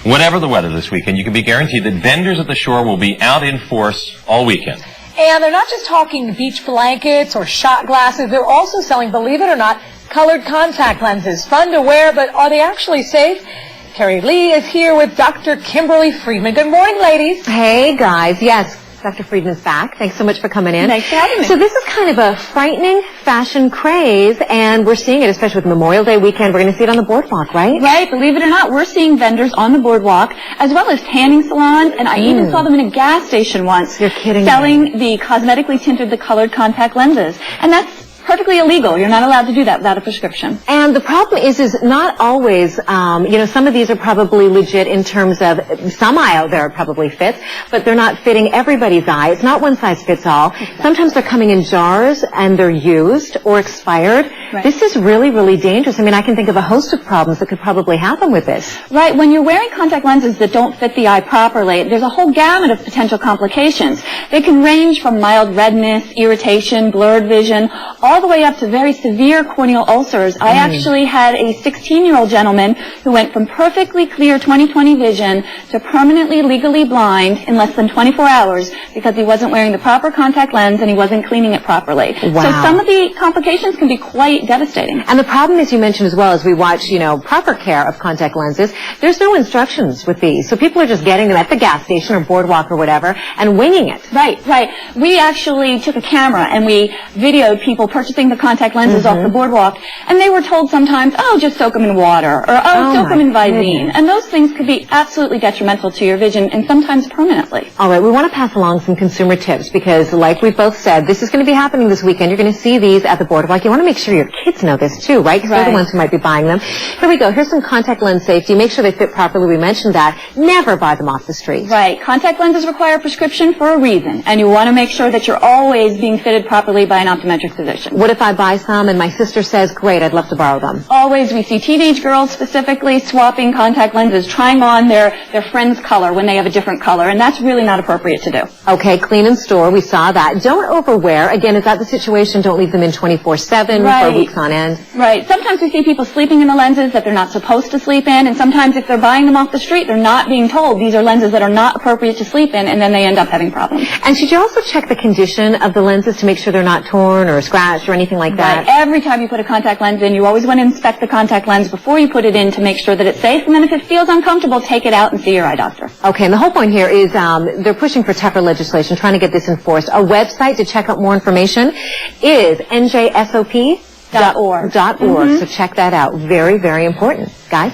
Whatever the weather this weekend, you can be guaranteed that vendors at the shore will be out in force all weekend. And they're not just talking beach blankets or shot glasses. They're also selling, believe it or not, colored contact lenses. Fun to wear, but are they actually safe? Carrie Lee is here with Dr. Kimberly Friedman. Good morning, ladies. Hey, guys. Yes, Dr. Friedman's back. Thanks so much for coming in. Thanks for having me. So this is kind of a frightening fashion craze, and we're seeing it, especially with Memorial Day weekend. We're going to see it on the boardwalk, right? Right. Believe it or not, we're seeing vendors on the boardwalk, as well as tanning salons, and I even saw them in a gas station once. You're kidding selling me. the cosmetically tinted, the colored contact lenses. And that's perfectly illegal. You're not allowed to do that without a prescription. And the problem is not always, some of these are probably legit in terms of some eye out there probably fits, but they're not fitting everybody's eye. It's not one size fits all. Exactly. Sometimes they're coming in jars and they're used or expired. Right. This is really, really dangerous. I mean, I can think of a host of problems that could probably happen with this. Right. When you're wearing contact lenses that don't fit the eye properly, there's a whole gamut of potential complications. They can range from mild redness, irritation, blurred vision, all the way up to very severe corneal ulcers. I actually had a 16-year-old gentleman who went from perfectly clear 20/20 vision to permanently legally blind in less than 24 hours because he wasn't wearing the proper contact lens and he wasn't cleaning it properly. Wow. So some of the complications can be quite devastating. And the problem, as you mentioned as well, as we watch, proper care of contact lenses, there's no instructions with these. So people are just getting them at the gas station or boardwalk or whatever and winging it. Right, right. We actually took a camera and we videoed people purchasing the contact lenses off the boardwalk, and they were told sometimes, oh, just soak them in water, or soak them in Visine. And those things could be absolutely detrimental to your vision and sometimes permanently. All right, we want to pass along some consumer tips because, like we've both said, this is going to be happening this weekend. You're going to see these at the boardwalk. You want to make sure your kids know this too, right? Because they're the ones who might be buying them. Here we go. Here's some contact lens safety. Make sure they fit properly. We mentioned that. Never buy them off the street. Right. Contact lenses require a prescription for a reason, and you want to make sure that you're always being fitted properly by an optometric physician. What if I buy some and my sister says, great, I'd love to borrow them? Always. We see teenage girls specifically swapping contact lenses, trying on their friend's color when they have a different color, and that's really not appropriate to do. Okay, clean and store. We saw that. Don't overwear. Again, is that the situation? Don't leave them in 24/7 for weeks on end. Right. Sometimes we see people sleeping in the lenses that they're not supposed to sleep in, and sometimes if they're buying them off the street, they're not being told these are lenses that are not appropriate to sleep in, and then they end up having problems. And should you also check the condition of the lenses to make sure they're not torn or scratched or anything like that? Right. Every time you put a contact lens in, you always want to inspect the contact lens before you put it in to make sure that it's safe, and then if it feels uncomfortable, take it out and see your eye doctor. Okay, and the whole point here is they're pushing for tougher legislation, trying to get this enforced. A website to check out more information is njsop.org. So check that out. Very, very important. Guys?